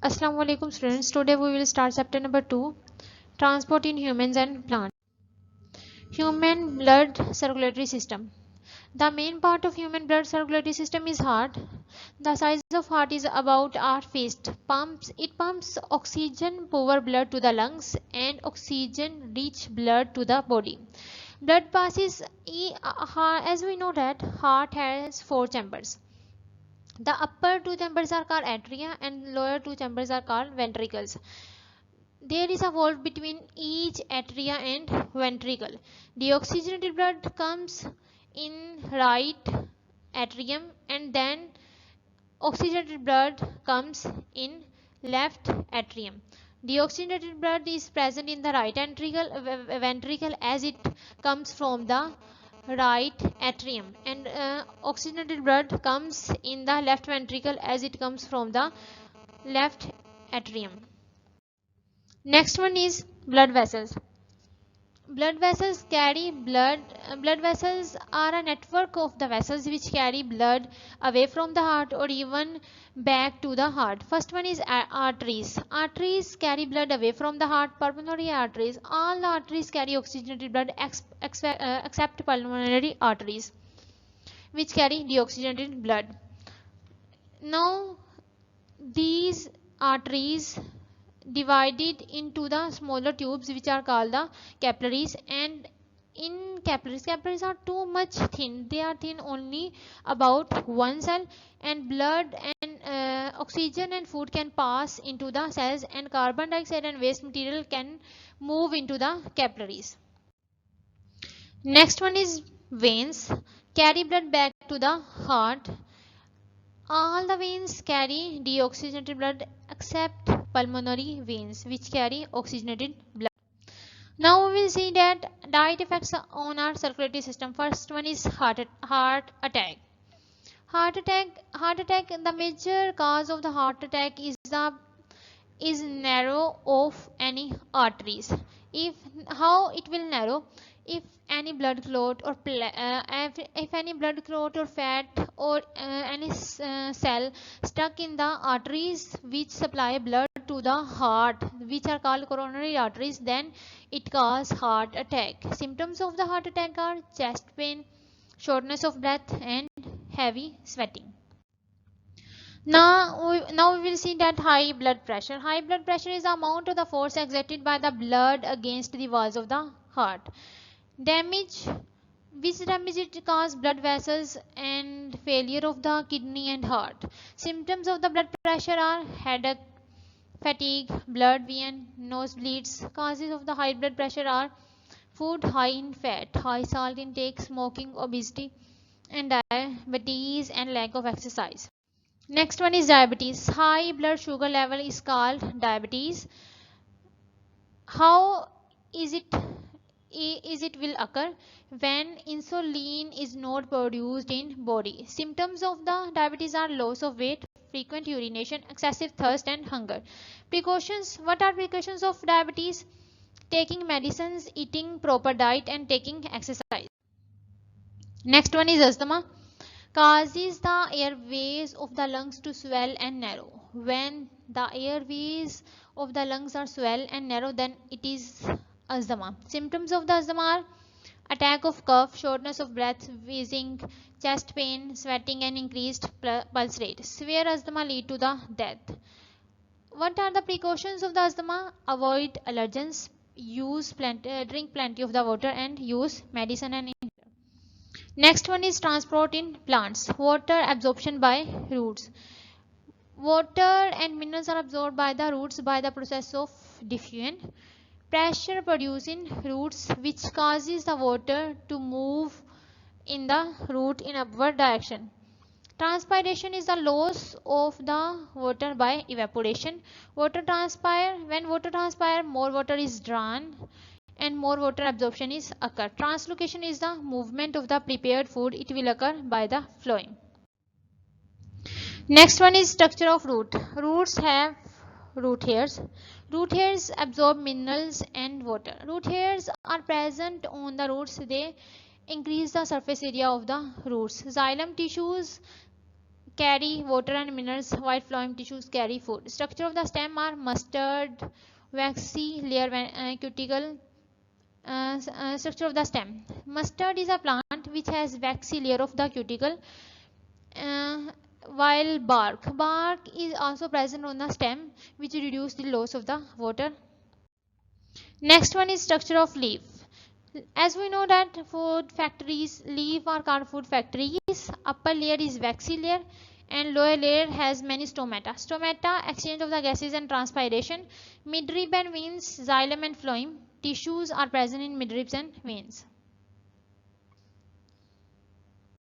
Assalamu alaikum students. Today we will start chapter number 2, transport in humans and plants. Human blood circulatory system. The main part of human blood circulatory system is heart. The size of heart is about our fist. It pumps oxygen poor blood to the lungs and oxygen rich blood to the body. Blood passes as we know that heart has four chambers. The upper two chambers are called atria and lower two chambers are called ventricles. There is a valve between each atria and ventricle. Deoxygenated blood comes in right atrium and then oxygenated blood comes in left atrium. Deoxygenated blood is present in the right ventricle as it comes from the right atrium, and oxygenated blood comes in the left ventricle as it comes from the left atrium. Next one is blood vessels. Blood vessels carry blood. Blood vessels are a network of the vessels which carry blood away from the heart or even back to the heart. First one is arteries. Arteries carry blood away from the heart. Pulmonary arteries. All the arteries carry oxygenated blood except pulmonary arteries, which carry deoxygenated blood. Now, these arteries divided into the smaller tubes which are called the capillaries, and in capillaries are too much thin. They are thin only about 1 cell, and blood and oxygen and food can pass into the cells, and carbon dioxide and waste material can move into the capillaries. Next one is veins. Carry blood back to the heart. All the veins carry deoxygenated blood except pulmonary veins which carry oxygenated blood. Now we will see that diet effects on our circulatory system. First one is heart attack. Heart attack. The major cause of the heart attack is narrow of any arteries. If how it will narrow? If any blood clot or if any blood clot or fat or any cell stuck in the arteries which supply blood to the heart, which are called coronary arteries, then it causes heart attack. Symptoms of the heart attack are chest pain, shortness of breath, and heavy sweating. Now we will see that high blood pressure. High blood pressure is the amount of the force exerted by the blood against the walls of the heart. Damage. Which damage it causes? Blood vessels and failure of the kidney and heart. Symptoms of the blood pressure are headache, fatigue, blood vein, nosebleeds. Causes of the high blood pressure are food high in fat, high salt intake, smoking, obesity, and diabetes and lack of exercise. Next one is diabetes. High blood sugar level is called diabetes. How is it will occur? When insulin is not produced in body. Symptoms of the diabetes are loss of weight, frequent urination, excessive thirst, and hunger. Precautions. What are precautions of diabetes? Taking medicines, eating proper diet, and taking exercise. Next one is asthma. Causes the airways of the lungs to swell and narrow. When the airways of the lungs are swell and narrow, then it is asthma. Symptoms of the asthma are attack of cough, shortness of breath, wheezing, chest pain, sweating, and increased pulse rate. Severe asthma lead to the death. What are the precautions of the asthma? Avoid allergens, drink plenty of the water, and use medicine and Next one is transport in plants. Water absorption by roots. Water and minerals are absorbed by the roots by the process of diffusion. Pressure produced in roots which causes the water to move in the root in upward direction. Transpiration is the loss of the water by evaporation. When water transpires, more water is drawn and more water absorption is occur. Translocation is the movement of the prepared food. It will occur by the flowing. Next one is structure of root. Roots have root hairs. Root hairs absorb minerals and water. Root hairs are present on the roots. They increase the surface area of the roots. Xylem tissues carry water and minerals while phloem tissues carry food. Structure of the stem are mustard, waxy layer, cuticle. Structure of the stem. Mustard is a plant which has waxy layer of the cuticle, uh, while bark is also present on the stem, which reduce the loss of the water. Next one is structure of leaf. As we know that food factories, leaf are called food factories. Upper layer is waxy layer and lower layer has many stomata. Stomata, exchange of the gases and transpiration. Midrib and veins, xylem and phloem. Tissues are present in midribs and veins.